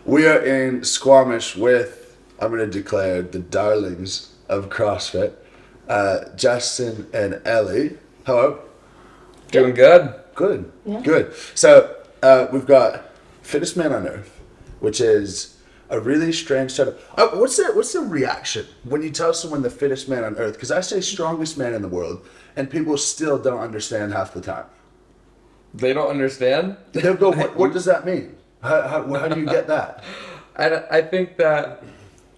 We are in Squamish with, I'm going to declare, the darlings of CrossFit, Justin and Ellie. Hello. Doing good. Good. Yeah. Good. So we've got fittest man on earth, which is a really strange title. What's the reaction when you tell someone the fittest man on earth? Because I say strongest man in the world, and people still don't understand half the time. They don't understand? They'll go, what does that mean? How do you get that? I think that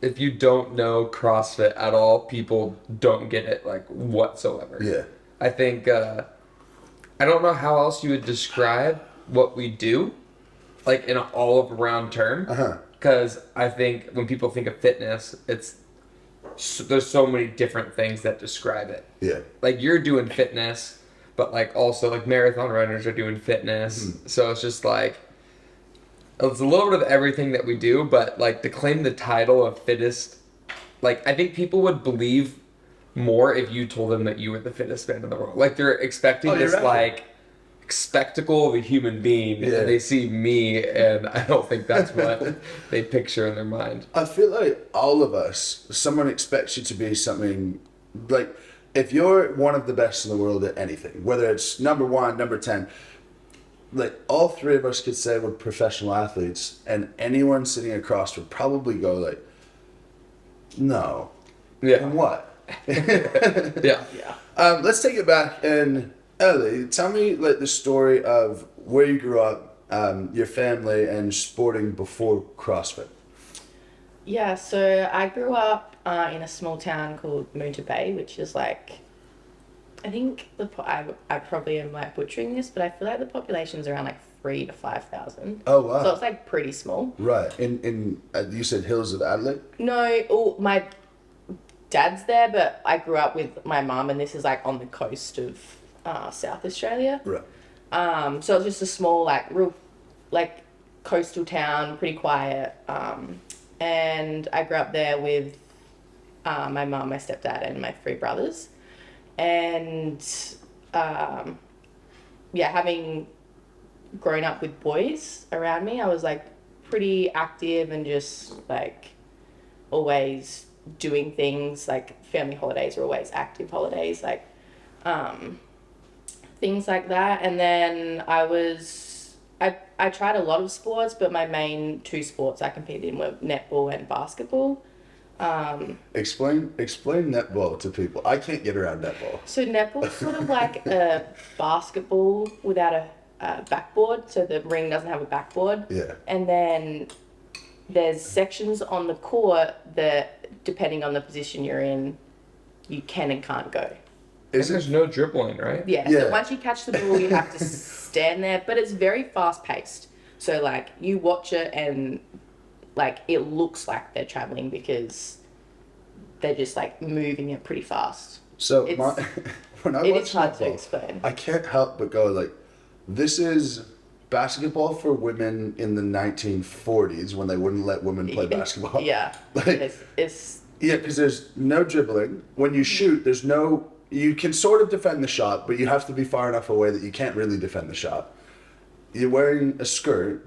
if you don't know CrossFit at all, people don't get it, like, whatsoever. Yeah. I think, I don't know how else you would describe what we do, like, in an all-around term. Uh-huh. Because I think when people think of fitness, there's so many different things that describe it. Yeah. Like, you're doing fitness, but, like, also, like, marathon runners are doing fitness. Mm-hmm. So it's just, like, it's a little bit of everything that we do, but, like, to claim the title of fittest, like, I think people would believe more if you told them that you were the fittest man in the world. Like, they're expecting this, right. like, spectacle of a human being, Yeah. and they see me, and I don't think that's what they picture in their mind. I feel like all of us, someone expects you to be something, like, if you're one of the best in the world at anything, whether it's number 1, number 10, like, all three of us could say we're professional athletes, and anyone sitting across would probably go like, no. Yeah. And what? Yeah. Let's take it back. And Ellie, tell me, like, the story of where you grew up, your family, and sporting before CrossFit. Yeah, so I grew up in a small town called Moonta Bay, which is like, I think I probably am like butchering this, but I feel like the population's around like 3,000 to 5,000. Oh, wow. So it's like pretty small. Right. In you said Hills of Adelaide? No, my dad's there, but I grew up with my mum, and this is like on the coast of South Australia. Right. So it's just a small, like, real, like, coastal town, pretty quiet. And I grew up there with my mum, my stepdad, and my 3 brothers. And having grown up with boys around me, I was like pretty active and just like always doing things. Like, family holidays were always active holidays, like things like that. And then I tried a lot of sports, but my main 2 sports I competed in were netball and basketball. Explain netball to people. I can't get around netball. So netball's sort of like a basketball without a backboard. So the ring doesn't have a backboard. Yeah. And then there's sections on the court that, depending on the position you're in, you can and can't go. There's no dribbling, right? Yeah. Yeah. So once you catch the ball, you have to stand there. But it's very fast paced. So like you watch it and like it looks like they're traveling because they're just like moving it pretty fast. So when I It watch is hard to netball, explain. I can't help but go like, this is basketball for women in the 1940s when they wouldn't let women play basketball. Yeah. Like, it's yeah, because there's no dribbling. When you shoot, there's no. You can sort of defend the shot, but you have to be far enough away that you can't really defend the shot. You're wearing a skirt.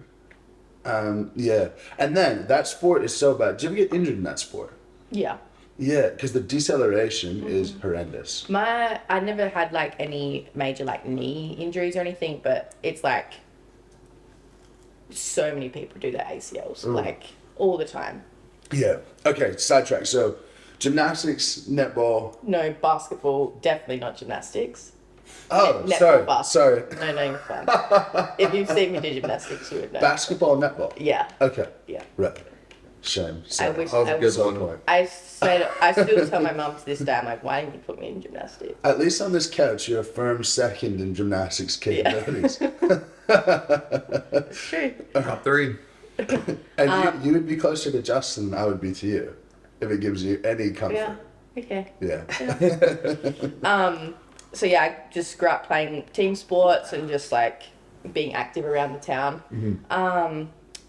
Yeah. And then that sport is so bad. Did you ever get injured in that sport? yeah. Yeah, because the deceleration is horrendous. I never had like any major like knee injuries or anything, but it's like so many people do their ACLs like all the time. Yeah. Okay, sidetrack. So, gymnastics, netball. No, basketball, definitely not gymnastics. Oh, Netball, sorry. basketball. Sorry. No, you're fine. If you've seen me do gymnastics, you would know. Basketball, netball. Yeah. Okay. Yeah. Right. Shame. I Sorry. wish That was a I good was. one. I still tell my mum to this day, I'm like, why didn't you put me in gymnastics? At least on this couch, you're a firm second in gymnastics capabilities. It's true. Top 3. And you would be closer to Justin than I would be to you, if it gives you any comfort. Yeah. Okay. Yeah. So yeah, I just grew up playing team sports and just like being active around the town.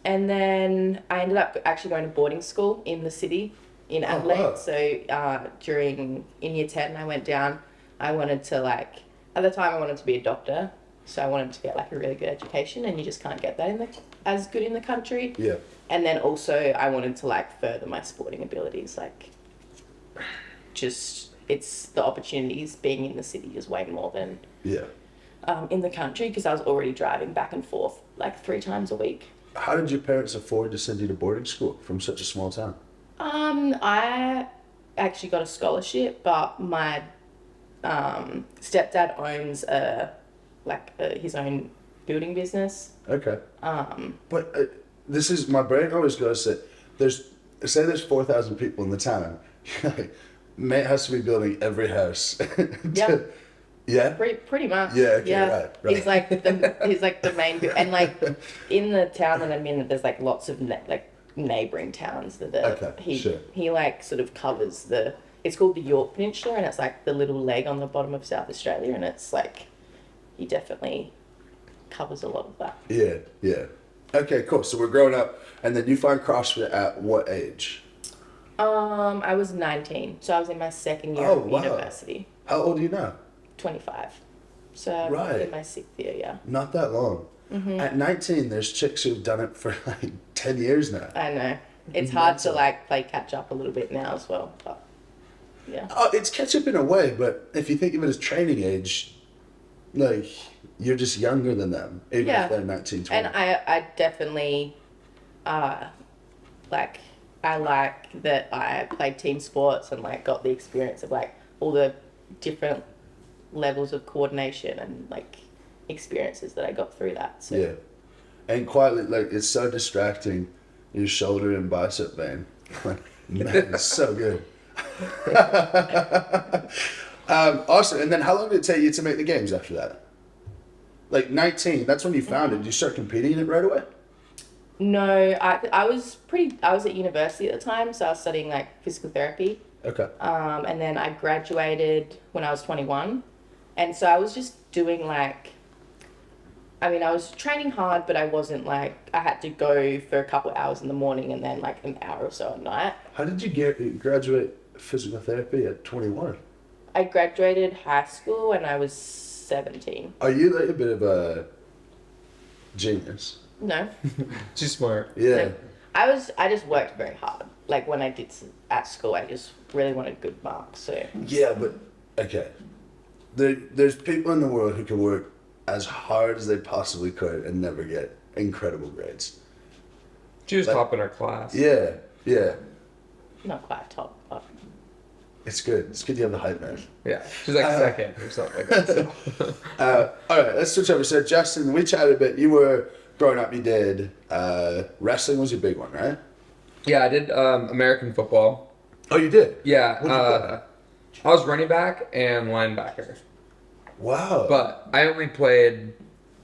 And then I ended up actually going to boarding school in the city in Adelaide. wow. So in year 10, I went down. I wanted to at the time I wanted to be a doctor. So I wanted to get like a really good education, and you just can't get that as good in the country. Yeah. And then also I wanted to like further my sporting abilities, like just it's the opportunities being in the city is way more than Yeah. in the country, because I was already driving back and forth like 3 times a week. How did your parents afford to send you to boarding school from such a small town? I actually got a scholarship, but my stepdad owns his own building business. Okay. But this is, my brain always goes that there's 4,000 people in the town. Mate has to be building every house. Yeah. Yeah. Pretty much. Yeah. Okay. Right. He's like the main, and like in the town that I'm in, there's like lots of neighboring towns that are, he like sort of covers it's called the York Peninsula, and it's like the little leg on the bottom of South Australia, and it's like he definitely covers a lot of that. Yeah. Okay, cool. So we're growing up, and then you find CrossFit at what age? I was 19, so I was in my second year of university. How old are you now? 25. So I'm in my 6th year, yeah. Not that long. Mm-hmm. At 19, there's chicks who've done it for like 10 years now. I know. It's hard to like play catch up a little bit now as well, but yeah. Oh, it's catch up in a way, but if you think of it as training age, like you're just younger than them, even if they're 19, 20. And I definitely, I like that I played team sports and like got the experience of like all the different levels of coordination and like experiences that I got through that. So. Yeah, and quietly, like it's so distracting, your shoulder and bicep vein. Man, it's so good. Awesome. And then how long did it take you to make the games after that? Like 19, that's when you found it. Did you start competing in it right away? No, I was at university at the time, so I was studying like physical therapy. Okay. And then I graduated when I was 21. And so I was just doing I was training hard, but I wasn't I had to go for a couple of hours in the morning and then like an hour or so at night. How did you graduate physical therapy at 21? I graduated high school when I was 17. Are you like a bit of a genius? No. Too smart. Yeah. I just worked very hard. Like when I did at school, I just really wanted good marks. So. Yeah, but okay. There's people in the world who can work as hard as they possibly could and never get incredible grades. She was top in her class. Yeah. Not quite top, but. It's good. It's good you have the hype man. Yeah, she's like second or something like that. So. All right, let's switch over. So Justin, we chatted a bit. You were growing up. You did wrestling was your big one, right? Yeah, I did American football. Oh, you did? Yeah. What'd you play? I was running back and linebacker. Wow. But I only played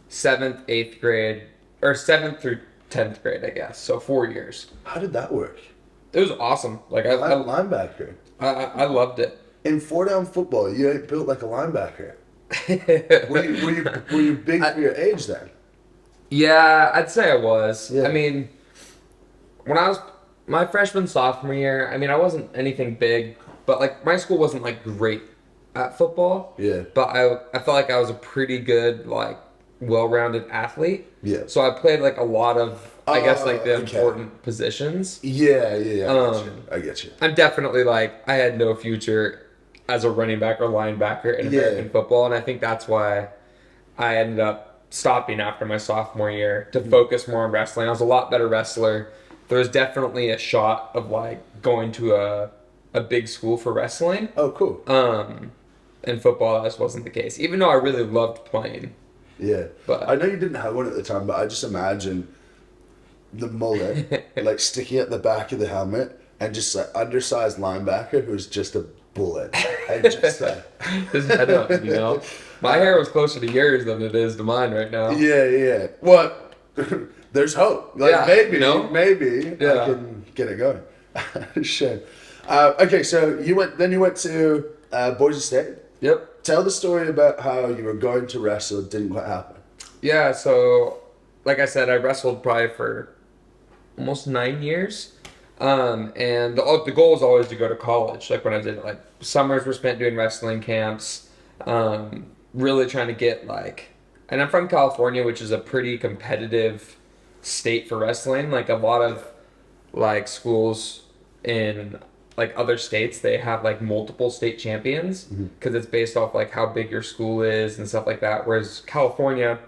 7th, 8th grade, or 7th through 10th grade, I guess. So 4 years. How did that work? It was awesome. Like Linebacker. I loved it. In 4-down football, you ain't built like a linebacker. were you big for your age then? Yeah, I'd say I was. Yeah. I mean, when I was my freshman, sophomore year, I mean, I wasn't anything big, but like my school wasn't like great at football. Yeah. But I felt like I was a pretty good, like, well-rounded athlete. Yeah. So I played like a lot of, I guess, like the okay. important positions. Yeah. I get you. I'm definitely like, I had no future as a running back or linebacker in American football, and I think that's why I ended up stopping after my sophomore year to focus more on wrestling. I was a lot better wrestler. There was definitely a shot of like going to a big school for wrestling. Oh, cool. In football, that just wasn't the case, even though I really loved playing. Yeah. But I know you didn't have one at the time, but I just imagine the mullet like sticking at the back of the helmet and just like undersized linebacker who's just a bullet and just his head up, you know. My hair was closer to yours than it is to mine right now. Yeah. Well, there's hope. Like maybe, you know? maybe I can get it going. Shame. Okay, so you went to Boise State. Yep. Tell the story about how you were going to wrestle. It didn't quite happen. Yeah, so like I said, I wrestled probably for almost 9 years. And the goal was always to go to college. Like when I did, like summers were spent doing wrestling camps, really trying to get like And I'm from California, which is a pretty competitive state for wrestling. Like a lot of like schools in like other states, they have like multiple state champions because it's based off like how big your school is and stuff like that. Whereas California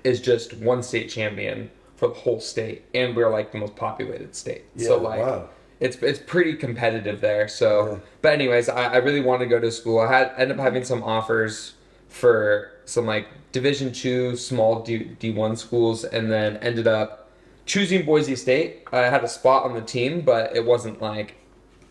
is just one state champion for the whole state, and we're like the most populated state. Yeah, So like wow. it's pretty competitive there. So but anyways, I really wanted to go to school. I ended up having some offers for some like Division 2 small D1 schools, and then ended up choosing Boise State. I had a spot on the team, but it wasn't like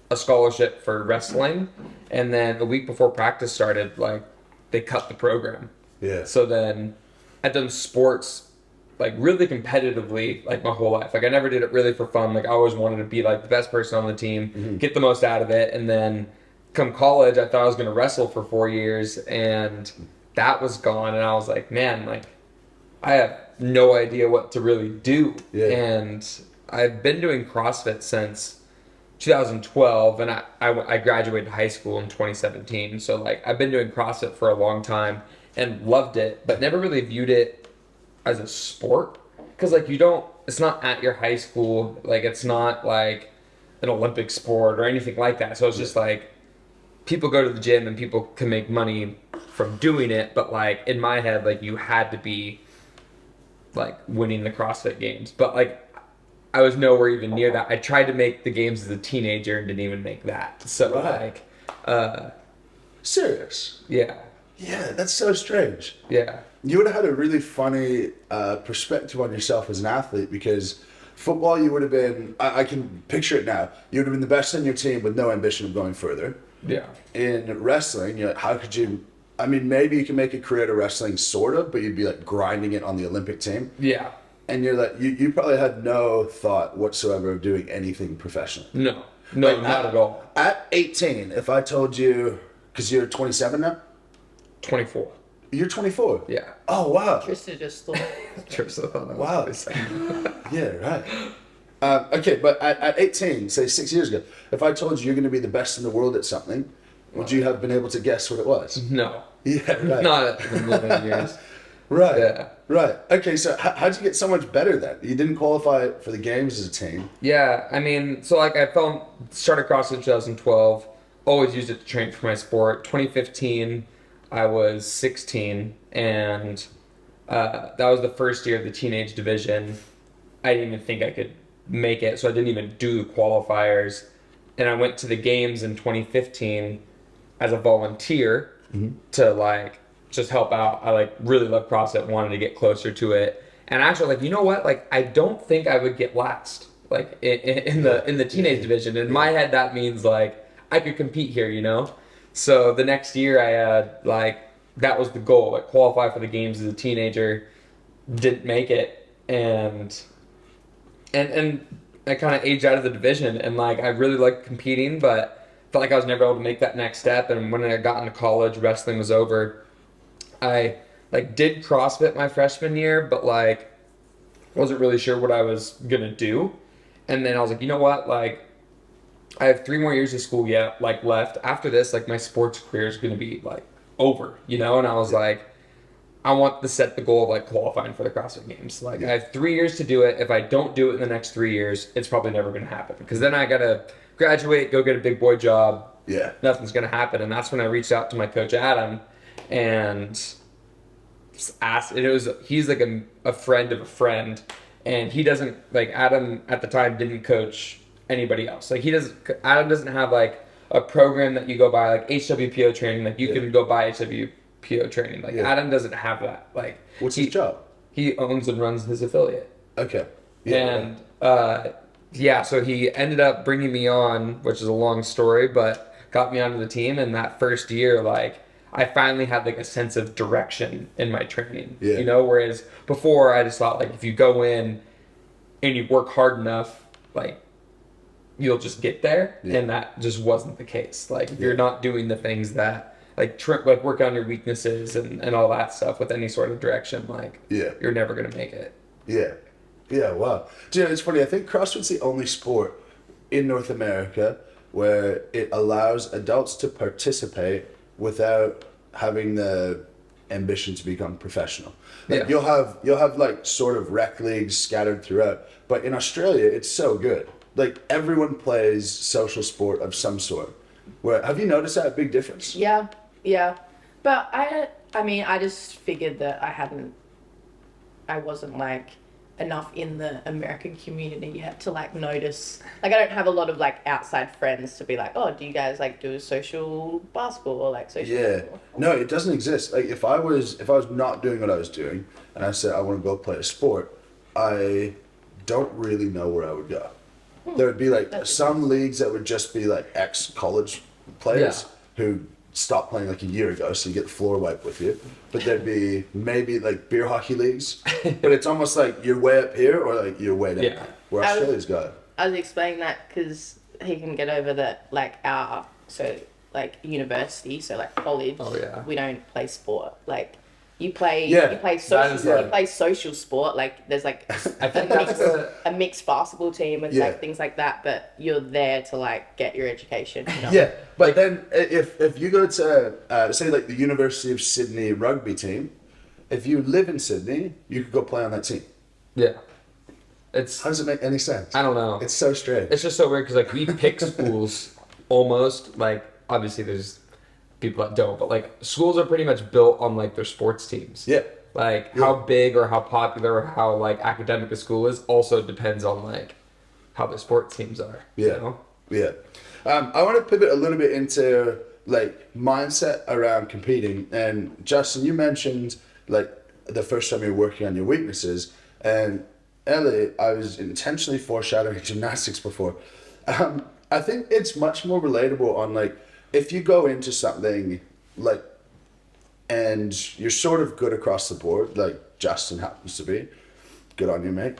a scholarship for wrestling. And then a week before practice started, like they cut the program. Yeah. So then I'd done sports like really competitively like my whole life. Like I never did it really for fun. Like I always wanted to be like the best person on the team, get the most out of it. And then come college, I thought I was going to wrestle for 4 years, and that was gone. And I was like, man, like I have no idea what to really do. Yeah. And I've been doing CrossFit since 2012, and I graduated high school in 2017. So like I've been doing CrossFit for a long time and loved it, but never really viewed it as a sport, because like it's not at your high school, like it's not like an Olympic sport or anything like that. So it's just like people go to the gym and people can make money from doing it, but like in my head, like you had to be like winning the CrossFit games, but like I was nowhere even near that. I tried to make the games as a teenager and didn't even make that. So Right. like Serious? yeah Yeah, that's so strange. yeah You would have had a really funny perspective on yourself as an athlete, because football, you would have been, I can picture it now, you would have been the best on your team with no ambition of going further. yeah In wrestling, you're like, how could you, I mean, maybe you can make a career out of wrestling, sort of, but you'd be like grinding it on the Olympic team. yeah And you're like, you probably had no thought whatsoever of doing anything professional. no Like, not at all. At 18, if I told you, because you're 27 now? 24. You're 24? Yeah. Oh, wow. Trista just thought. Trista thought that was Wow. what he said. Yeah, right. Okay, but at 18, say 6 years ago, if I told you you're going to be the best in the world at something, would you have been able to guess what it was? No. Yeah, right. Not in a million years. Right. Yeah. Right. Okay, so how'd you get so much better then? You didn't qualify for the games as a team. Yeah, I mean, so like I started CrossFit in 2012, always used it to train for my sport. 2015, I was 16, and that was the first year of the teenage division. I didn't even think I could make it, so I didn't even do the qualifiers. And I went to the games in 2015 as a volunteer to like just help out. I like really love CrossFit, wanted to get closer to it. And actually, like, you know what? Like, I don't think I would get last, like in the teenage division. In my head, that means like I could compete here, you know? So the next year I had like, that was the goal, like qualify for the games as a teenager, didn't make it. And I kind of aged out of the division, and like, I really liked competing, but felt like I was never able to make that next step. And when I got into college, wrestling was over. I like did CrossFit my freshman year, but like wasn't really sure what I was gonna do. And then I was like, you know what? Like, I have 3 more years of school yet, like left. After this, like my sports career is gonna be like over, you know? And I was like, I want to set the goal of like qualifying for the CrossFit Games. Like I have 3 years to do it. If I don't do it in the next 3 years, it's probably never gonna happen. Because then I gotta graduate, go get a big boy job. Yeah. Nothing's gonna happen. And that's when I reached out to my coach Adam and asked. He's like a friend of a friend, and he doesn't like Adam at the time didn't coach anybody else. Like Adam doesn't have like a program that you go by, like HWPO training. Like you can go buy HWPO training. Like Adam doesn't have that. Like What's his job? He owns and runs his affiliate. Okay. And so he ended up bringing me on, which is a long story, but got me onto the team. And that first year, like, I finally had like a sense of direction in my training, you know, whereas before I just thought like if you go in and you work hard enough, like you'll just get there. And that just wasn't the case. Like if you're not doing the things that like work on your weaknesses and all that stuff with any sort of direction, like you're never going to make it. Yeah. Yeah, wow. Do you know, it's funny, I think CrossFit's the only sport in North America where it allows adults to participate without having the ambition to become professional. Like Yeah. you'll have like sort of rec leagues scattered throughout, but in Australia it's so good. Like everyone plays social sport of some sort. Where have you noticed that big difference? Yeah, yeah. But I mean, I just figured that I wasn't like enough in the American community yet to like notice. Like I don't have a lot of like outside friends to be like, oh, do you guys like do social basketball or like social? Yeah. Basketball? No, it doesn't exist. Like if I was not doing what I was doing and I said I want to go play a sport, I don't really know where I would go. There would be like some leagues that would just be like ex-college players who stopped playing like a year ago, so you get the floor wiped with you. But there'd be maybe like beer hockey leagues, but it's almost like you're way up here or like you're way down. Yeah. Where Australia's got it. I was explaining that because he can get over that like like university, so like college. Oh, yeah. We don't play sport. Like you play Yeah, you play that social is you like- play social sport. Like there's like I think that's a mixed basketball team and Yeah. like things like that, but you're there to like get your education. You know? Yeah, but then if you go to say like the University of Sydney rugby team, if you live in Sydney, you could go play on that team. yeah. It's How does it make any sense? I don't know. It's so strange. It's just so weird because like we pick schools almost like obviously there's people that don't, but like schools are pretty much built on like their sports teams. Yeah. Like Yeah. how big or how popular or how like academic a school is also depends on like how the sports teams are. Yeah. You know? Yeah. I want to pivot a little bit into like mindset around competing. And Justin, you mentioned like the first time you were working on your weaknesses. And Ellie, I was intentionally foreshadowing gymnastics before. I think it's much more relatable on like if you go into something like and you're sort of good across the board, like Justin happens to be. Good on you, mate.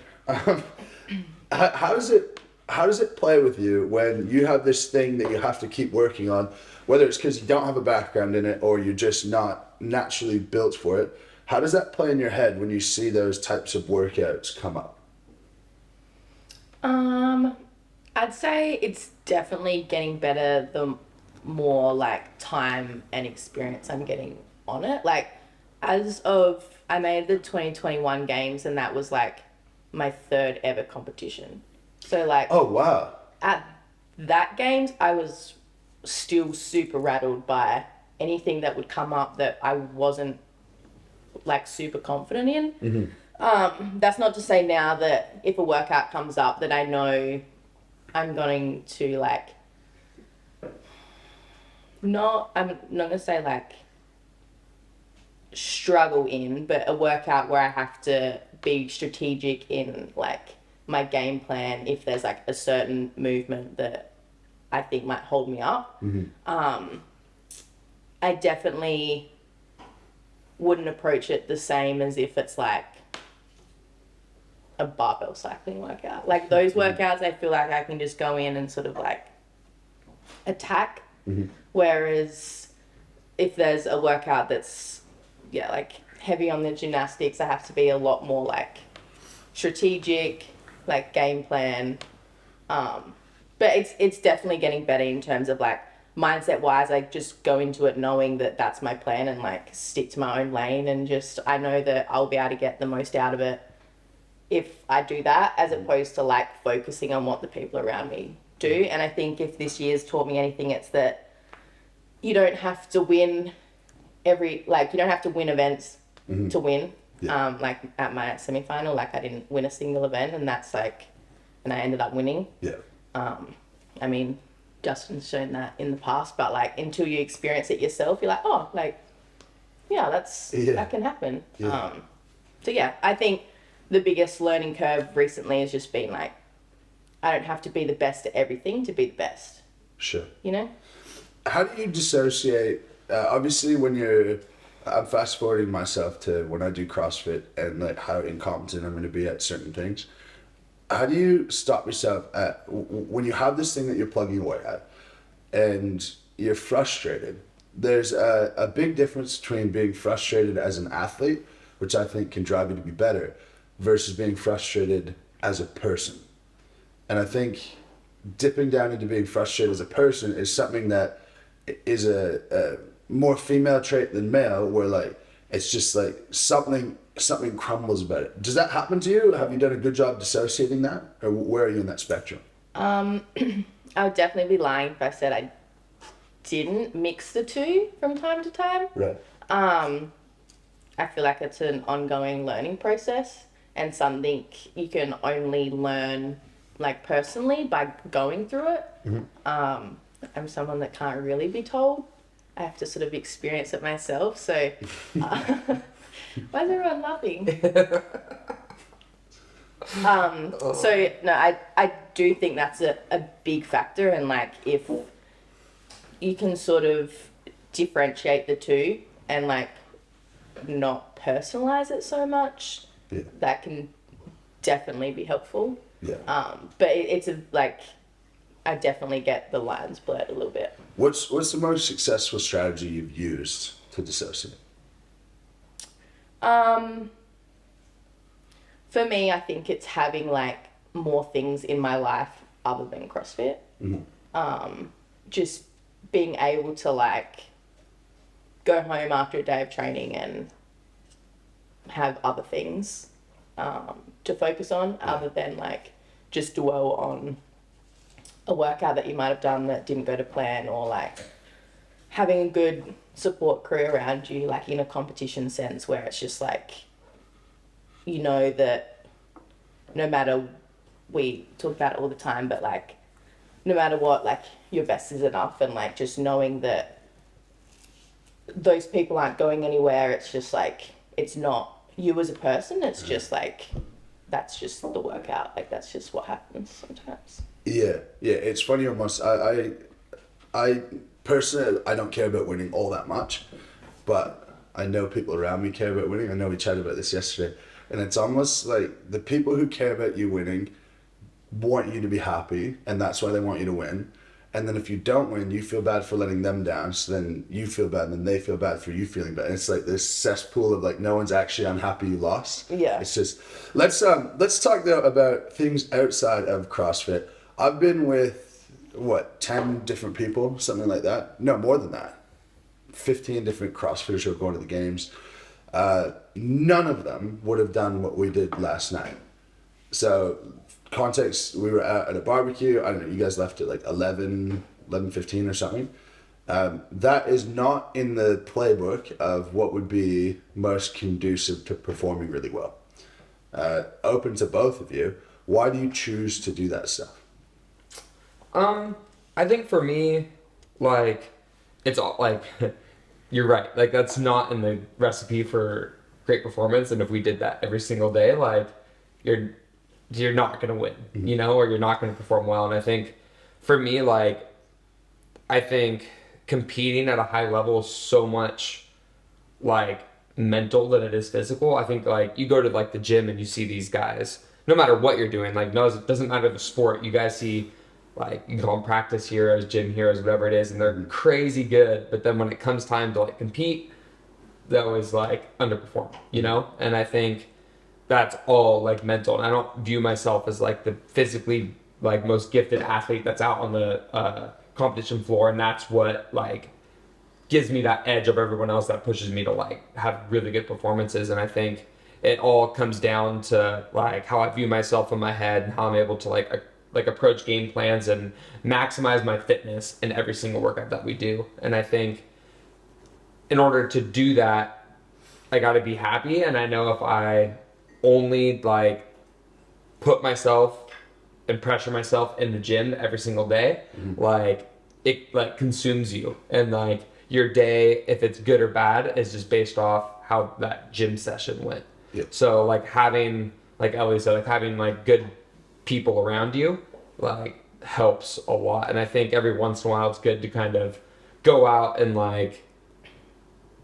How does it play with you when you have this thing that you have to keep working on, whether it's because you don't have a background in it or you're just not naturally built for it? How does that play in your head when you see those types of workouts come up? I'd say it's definitely getting better the more like time and experience I'm getting on it. Like as of I made the 2021 games and that was like my third ever competition. So like Oh, wow. at that games I was still super rattled by anything that would come up that I wasn't like super confident in. That's not to say now that if a workout comes up that I know I'm going to like I'm not gonna say like struggle in, but a workout where I have to be strategic in like my game plan if there's like a certain movement that I think might hold me up. I definitely wouldn't approach it the same as if it's like a barbell cycling workout. Like those workouts, I feel like I can just go in and sort of like attack. Whereas if there's a workout that's, like heavy on the gymnastics, I have to be a lot more like strategic, like game plan. But it's definitely getting better in terms of like mindset wise. I just go into it knowing that that's my plan and like stick to my own lane and just, I know that I'll be able to get the most out of it if I do that, as opposed to like focusing on what the people around me do. And I think if this year's taught me anything, it's that you don't have to win you don't have to win events to win. Yeah. Like at my semi-final, like I didn't win a single event and I ended up winning. Yeah. I mean, Justin's shown that in the past, but like until you experience it yourself, you're like, oh, like, yeah, that can happen. Yeah. So yeah, I think the biggest learning curve recently has just been like, I don't have to be the best at everything to be the best, Sure. you know? How do you dissociate? Obviously, I'm fast forwarding myself to when I do CrossFit and like how incompetent I'm going to be at certain things. How do you stop yourself when you have this thing that you're plugging away at and you're frustrated? There's a big difference between being frustrated as an athlete, which I think can drive you to be better, versus being frustrated as a person. And I think dipping down into being frustrated as a person is something that is a more female trait than male, where like it's just like something crumbles about it. Does that happen to you? Have you done a good job dissociating that, or where are you in that spectrum? I would definitely be lying if I said I didn't mix the two from time to time. Right. I feel like it's an ongoing learning process and something you can only learn like personally by going through it. I'm someone that can't really be told. I have to sort of experience it myself. So, why is everyone laughing? So no, I do think that's a big factor, and like if you can sort of differentiate the two and like not personalize it so much, that can definitely be helpful. But it's like I definitely get the lines blurred a little bit. What's the most successful strategy you've used to dissociate? For me, I think it's having like more things in my life other than CrossFit. Just being able to like go home after a day of training and have other things to focus on other than like just dwell on a workout that you might have done that didn't go to plan, or like having a good support crew around you, like in a competition sense, where it's just like, you know, that no matter, we talk about it all the time, but like no matter what, like your best is enough, and like just knowing that those people aren't going anywhere. It's just like, it's not you as a person, it's just like, that's just the workout, like that's just what happens sometimes. Yeah, it's funny almost. I personally, I don't care about winning all that much, but I know people around me care about winning. I know we chatted about this yesterday, and it's almost like the people who care about you winning want you to be happy, and that's why they want you to win. And then if you don't win, you feel bad for letting them down, so then you feel bad, and then they feel bad for you feeling bad. And it's like this cesspool of like no one's actually unhappy you lost. Yeah. It's just, let's talk though about things outside of CrossFit. I've been with, 10 different people, something like that? No, more than that. 15 different CrossFitters who are going to the games. None of them would have done what we did last night. So, context, we were out at a barbecue. I don't know, you guys left at like 11:15 or something. That is not in the playbook of what would be most conducive to performing really well. Open to both of you. Why do you choose to do that stuff? I think for me, like, it's all like, you're right. Like, that's not in the recipe for great performance. And if we did that every single day, like, you're not going to win, you know, or you're not going to perform well. And I think for me, like, I think competing at a high level is so much like mental than it is physical. I think like you go to like the gym and you see these guys, no matter what you're doing, like, no, it doesn't matter the sport. You guys see, like, you can call them practice heroes, gym heroes, whatever it is, and they're crazy good. But then when it comes time to like compete, they always like underperform, you know? And I think that's all like mental. And I don't view myself as like the physically like most gifted athlete that's out on the competition floor. And that's what like gives me that edge of everyone else that pushes me to like have really good performances. And I think it all comes down to like how I view myself in my head and how I'm able to like approach game plans and maximize my fitness in every single workout that we do. And I think in order to do that, I got to be happy. And I know if I only like put myself and pressure myself in the gym every single day, like it like consumes you, and like your day, if it's good or bad, is just based off how that gym session went. So like having, like Ellie said, like having like good people around you like helps a lot. And I think every once in a while it's good to kind of go out and like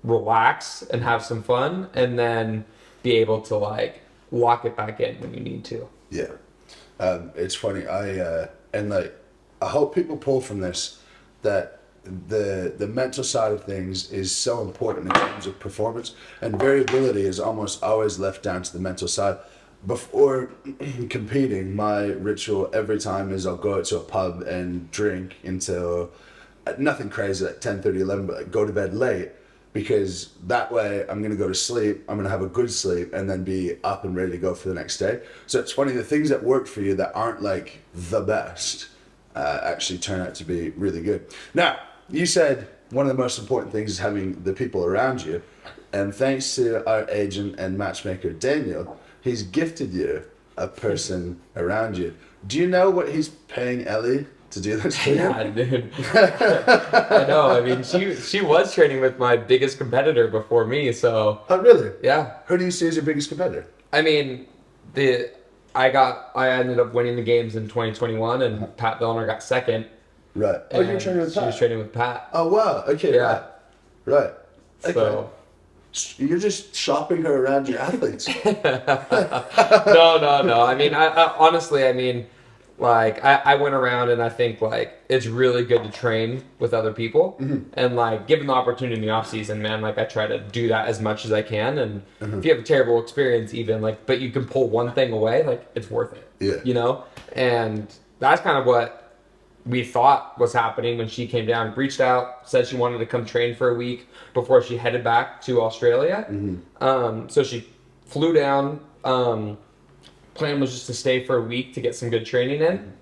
relax and have some fun, and then be able to like lock it back in when you need to. It's funny, I hope people pull from this that the mental side of things is so important in terms of performance, and variability is almost always left down to the mental side. Before competing, my ritual every time is I'll go out to a pub and drink until nothing crazy, like 10:30, 11, but go to bed late. because that way I'm going to go to sleep, I'm going to have a good sleep, and then be up and ready to go for the next day. So it's funny, the things that work for you that aren't like the best actually turn out to be really good. Now, you said one of the most important things is having the people around you, and thanks to our agent and matchmaker Daniel, he's gifted you a person around you. Do you know what he's paying Ellie to do this for you? Yeah, dude. I know. I mean, she was training with my biggest competitor before me, so. Oh, really? Yeah. Who do you see as your biggest competitor? I mean, I ended up winning the games in 2021, and Pat Vellner got second. Right. Oh, you were training with Pat? She was training with Pat. Oh, wow. Okay. Yeah. Right. Okay. So. You're just shopping her around your athletes. No. I mean, I honestly, I mean, like, I went around and I think, like, it's really good to train with other people. Mm-hmm. And, like, given the opportunity in the off season, man, like, I try to do that as much as I can. And if you have a terrible experience even, like, but you can pull one thing away, like, it's worth it. Yeah. You know? And that's kind of what we thought was happening when she came down, reached out, said she wanted to come train for a week before she headed back to Australia. So she flew down. Plan was just to stay for a week to get some good training in.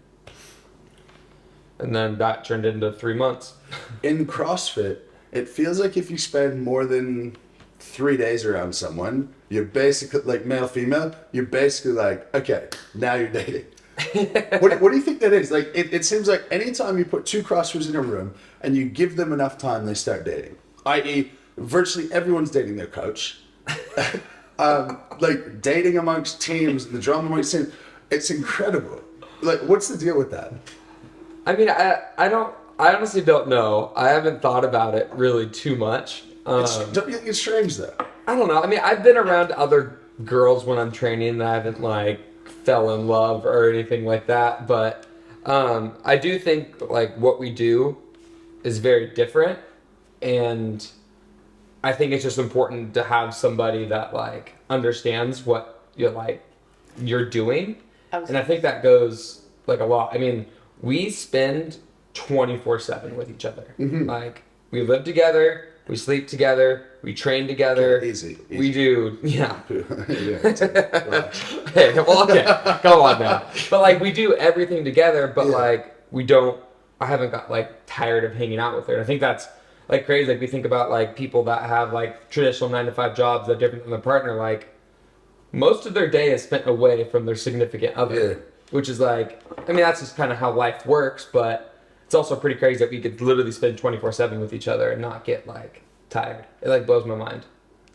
And then that turned into 3 months. In CrossFit, it feels like if you spend more than 3 days around someone, you're basically, like male, female, you're basically like, okay, now you're dating. What do you think that is? Like, it seems like anytime you put two CrossFitters in a room and you give them enough time, they start dating. I.e., virtually everyone's dating their coach. Like, dating amongst teams, the drama amongst teams, it's incredible. Like, what's the deal with that? I mean, I honestly don't know. I haven't thought about it really too much. Don't you think it's strange, though? I don't know. I mean, I've been around other girls when I'm training and I haven't, like, fell in love or anything like that. But I do think, like, what we do is very different. And I think it's just important to have somebody that, like, understands what you're doing. And I think that goes, like, a lot. I mean, we spend 24/7 with each other. Like, we live together, we sleep together, we train together. Okay, easy. We do, yeah. Yeah. Hey, well, okay, come on now. But, like, we do everything together, but, Yeah. like, I haven't got, like, tired of hanging out with her. And I think that's, like, crazy. Like, we think about, like, people that have, like, traditional 9-to-5 jobs that are different than their partner. Like, most of their day is spent away from their significant other. Yeah. Which is, like, I mean, that's just kind of how life works, but it's also pretty crazy that we could literally spend 24/7 with each other and not get, like, tired. It, like, blows my mind.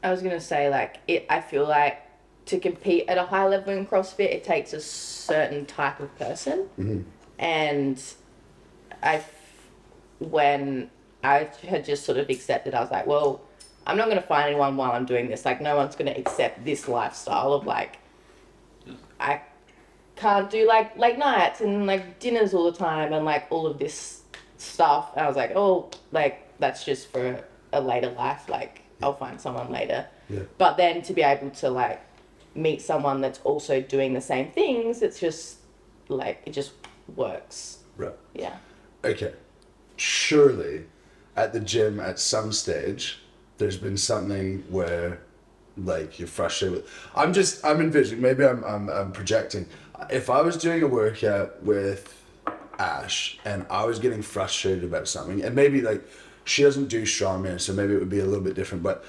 I was gonna say, like, I feel like to compete at a high level in CrossFit, it takes a certain type of person. And when I had just sort of accepted, I was like, well, I'm not gonna find anyone while I'm doing this. Like, no one's gonna accept this lifestyle of, like, I can't do, like, late nights and, like, dinners all the time and, like, all of this stuff. And I was like, oh, like, that's just for a later life. Like, I'll find someone later. Yeah. But then to be able to, like, meet someone that's also doing the same things, it's just, like, it just works. Right. Yeah. Okay. Surely, at the gym at some stage, there's been something where, like, you're frustrated with. I'm envisioning, maybe I'm projecting. If I was doing a workout with Ash and I was getting frustrated about something, and maybe, like, she doesn't do strongman, so maybe it would be a little bit different, but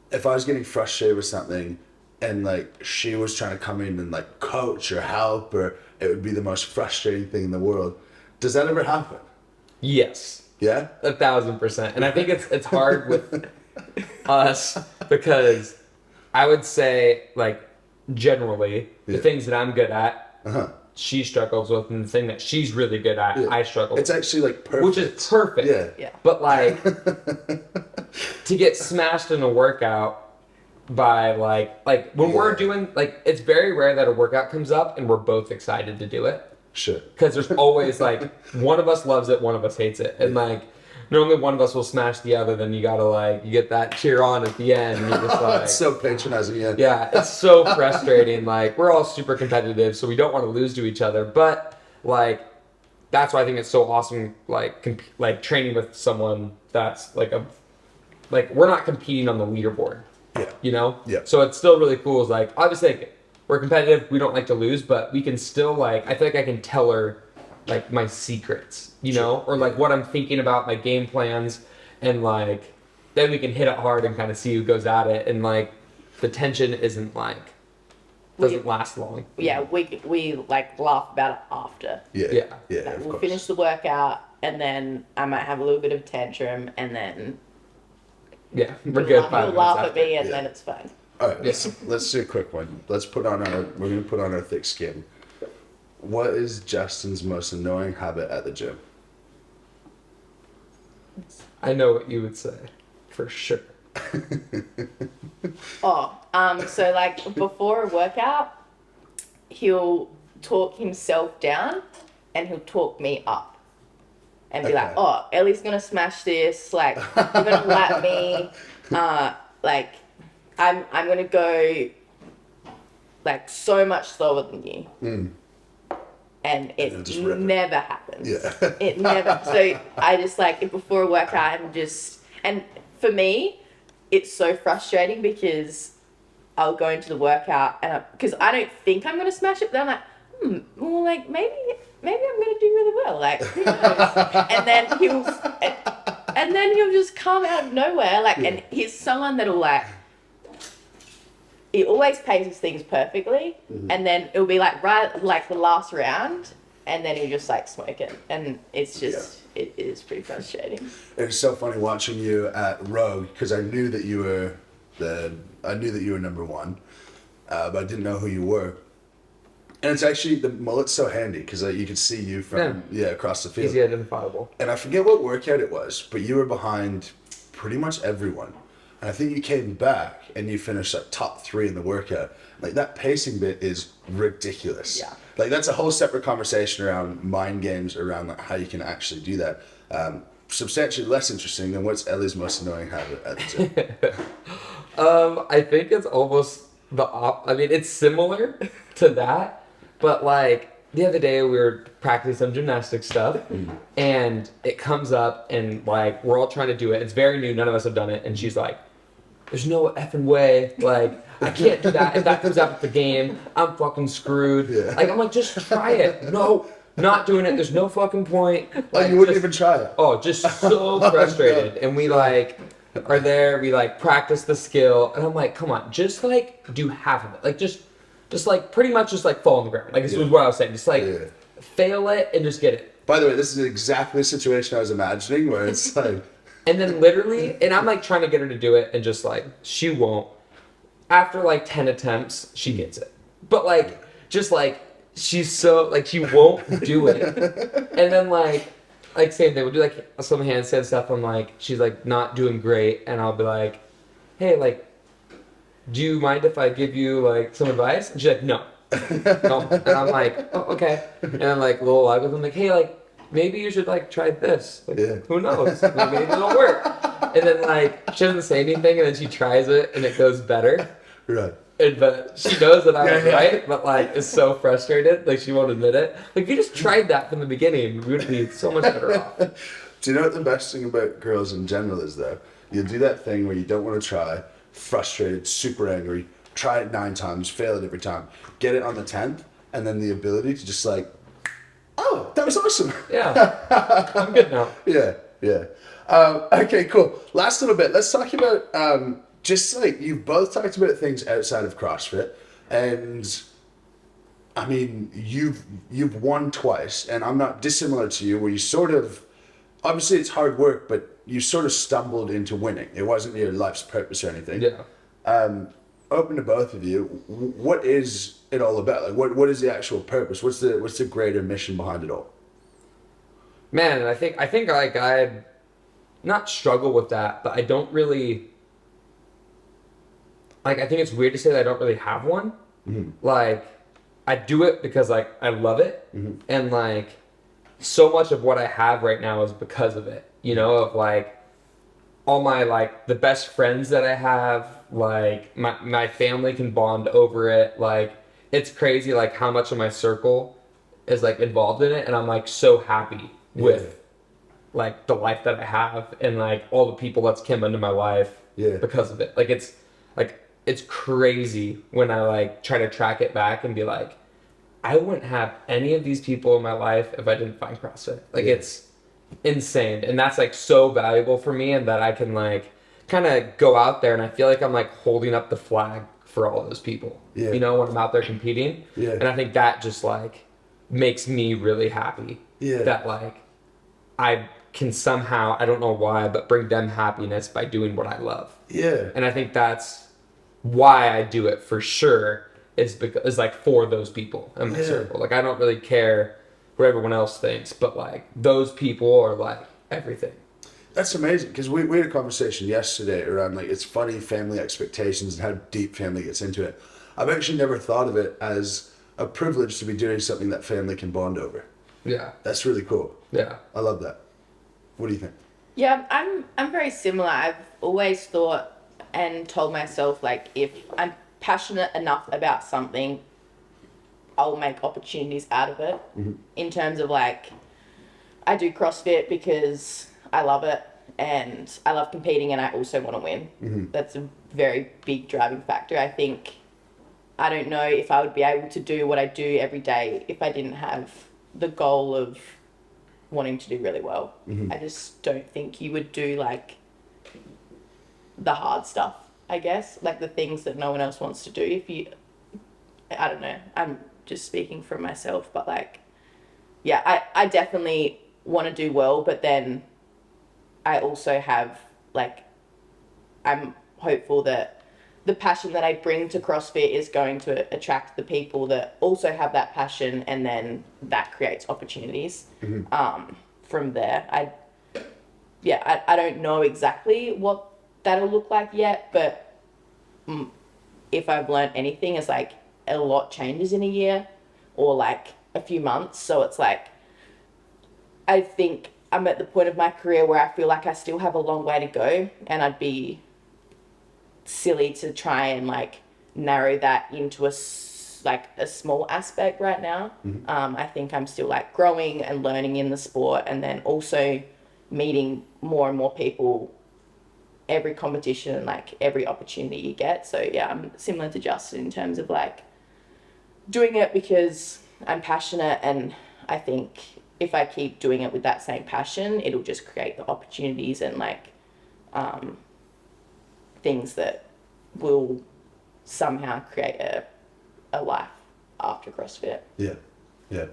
if I was getting frustrated with something and, like, she was trying to come in and, like, coach or help, or it would be the most frustrating thing in the world. Does that ever happen? Yes. Yeah? 1,000%. And I think it's hard with us because I would say, like, generally, the things that I'm good at, she struggles with, and the thing that she's really good at, I struggle with. It's actually, like, perfect. Which is perfect. Yeah. But, like, to get smashed in a workout by, like when we're doing, like, it's very rare that a workout comes up and we're both excited to do it. Sure. Because there's always, like, one of us loves it, one of us hates it. And, like, normally one of us will smash the other, then you gotta, like, you get that cheer on at the end, and you're just like... It's so patronizing, yeah. Yeah, it's so frustrating. Like, we're all super competitive, so we don't want to lose to each other. But, like, that's why I think it's so awesome, like, training with someone that's, like, like we're not competing on the leaderboard. Yeah. You know? Yeah. So it's still really cool. It's like, obviously, like, we're competitive. We don't like to lose, but we can still, like, I feel like I can tell her, like, my secrets, you know? Or, like, what I'm thinking about, my game plans. And, like, then we can hit it hard and kind of see who goes at it. And, like, the tension isn't, like, doesn't last long. Yeah, we like, laugh about it after. Yeah. Yeah. Yeah. Like, Of we'll course. finish the workout, and then I might have a little bit of tantrum, and then Yeah. We're you'll good. laugh, 5 you'll minutes laugh after. at me, and Yeah. then it's fine. All right, let's do a quick one. We're gonna put on our thick skin. What is Justin's most annoying habit at the gym? I know what you would say. For sure. So like before a workout, he'll talk himself down, and he'll talk me up, and be like, Okay. "Oh, Ellie's gonna smash this. Like, you're gonna lap me. Like, I'm gonna go like so much slower than you." And then it just rip it. never happens. Yeah. It never. So I just like before a workout, and for me, it's so frustrating because I'll go into the workout and because I don't think I'm gonna smash it, but I'm like, well, like maybe I'm gonna do really well. Like, who knows? and then he'll just come out of nowhere. Like, and he's someone that'll like. He always paces things perfectly, and then it'll be like right like the last round, and then he'll just like smoke it, and it's just it is pretty frustrating. It's so funny watching you at Rogue because I knew that you were number one, but I didn't know who you were. And it's actually the mullet's so handy because you could see you from across the field. Easy identifiable. And I forget what workout it was, but you were behind pretty much everyone. And I think you came back and you finished like top 3 in the workout. Like that pacing bit is ridiculous. Yeah. Like that's a whole separate conversation around mind games, around like how you can actually do that. Substantially less interesting than what's Ellie's most annoying habit at the gym. I think it's almost I mean, it's similar to that, but like the other day we were practicing some gymnastics stuff, and it comes up, and like we're all trying to do it. It's very new. None of us have done it, and she's like, "There's no effing way. Like, I can't do that. If that comes out at the game, I'm fucking screwed." Yeah. Like, I'm like, just try it. No, not doing it. There's no fucking point. Like you wouldn't even try it. Oh, just so frustrated. And we like are there, we like practice the skill, and I'm like, come on, just like do half of it. Like just like pretty much just like fall on the ground. Like this was what I was saying. Just like fail it and just get it. By the way, this is exactly the situation I was imagining where it's like And then literally, and I'm like trying to get her to do it, and just like she won't. After like 10 attempts, she gets it. But like just like she's so like she won't do it. And then like same thing, we'll do like some handstand stuff. I'm like, she's like not doing great, and I'll be like, hey, like, do you mind if I give you like some advice? And she's like, no. No. And I'm like, oh, okay. And I'm like, little lag with them, like, hey, like, maybe you should like try this. Like, who knows? Maybe it'll work. And then like she doesn't say anything, and then she tries it, and it goes better. right. But she knows that I was right, but like is so frustrated, like she won't admit it. Like if you just tried that from the beginning, we would be so much better off. Do you know what the best thing about girls in general is though? You'll do that thing where you don't want to try, frustrated, super angry, try it 9 times, fail it every time, get it on the 10th, and then the ability to just like, oh, that was awesome. Yeah, I'm good now. Yeah. Okay, cool. Last little bit. Let's talk about just like you've both talked about things outside of CrossFit, and I mean you've won twice, and I'm not dissimilar to you, where you sort of obviously it's hard work, but you sort of stumbled into winning. It wasn't your life's purpose or anything. Yeah. Open to both of you. What is it all about? Like, what is the actual purpose? What's the greater mission behind it all? Man, I think like I'd not struggle with that, but I don't really like. I think it's weird to say that I don't really have one. Like, I do it because like I love it, and like so much of what I have right now is because of it. You know, of like all my like the best friends that I have, like my family can bond over it. Like it's crazy like how much of my circle is like involved in it, and I'm like so happy with like the life that I have and like all the people that's come into my life Yeah. because of it. Like it's crazy when I like try to track it back and be like, I wouldn't have any of these people in my life if I didn't find CrossFit. Like it's insane. And that's like so valuable for me, and that I can like kind of go out there and I feel like I'm like holding up the flag for all those people. Yeah. You know, when I'm out there competing. Yeah. And I think that just like makes me really happy. Yeah. That like I can somehow, I don't know why, but bring them happiness by doing what I love. Yeah. And I think that's why I do it for sure, is because like for those people in my circle. Like I don't really care what everyone else thinks, but like those people are like everything. That's amazing, because we had a conversation yesterday around like it's funny family expectations and how deep family gets into it. I've actually never thought of it as a privilege to be doing something that family can bond over. Yeah. That's really cool. Yeah. I love that. What do you think? Yeah, I'm very similar. I've always thought and told myself, like, if I'm passionate enough about something, I'll make opportunities out of it. Mm-hmm. In terms of like, I do CrossFit because I love it and I love competing, and I also want to win. Mm-hmm. That's a very big driving factor. I don't know if I would be able to do what I do every day if I didn't have the goal of wanting to do really well. Mm-hmm. I just don't think you would do like the hard stuff, I guess, like the things that no one else wants to do. If you, I don't know, I'm just speaking for myself, but like, yeah, I definitely want to do well, but then I also have like, I'm hopeful that the passion that I bring to CrossFit is going to attract the people that also have that passion, and then that creates opportunities. Mm-hmm. From there. I don't know exactly what that'll look like yet, but if I've learned anything, it's like a lot changes in a year or like a few months. So it's like, I think I'm at the point of my career where I feel like I still have a long way to go, and I'd be silly to try and like narrow that into a small aspect right now. Mm-hmm. I think I'm still like growing and learning in the sport, and then also meeting more and more people every competition, like every opportunity you get. So yeah, I'm similar to Justin in terms of like doing it because I'm passionate, and I think if I keep doing it with that same passion, it'll just create the opportunities and like things that will somehow create a life after CrossFit. Yeah. Yeah.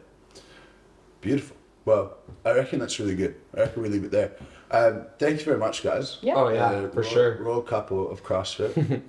Beautiful. Well, I reckon that's really good. I reckon we leave it there. Thank you very much, guys. Yeah. Oh yeah, for sure. We're all a couple of CrossFit.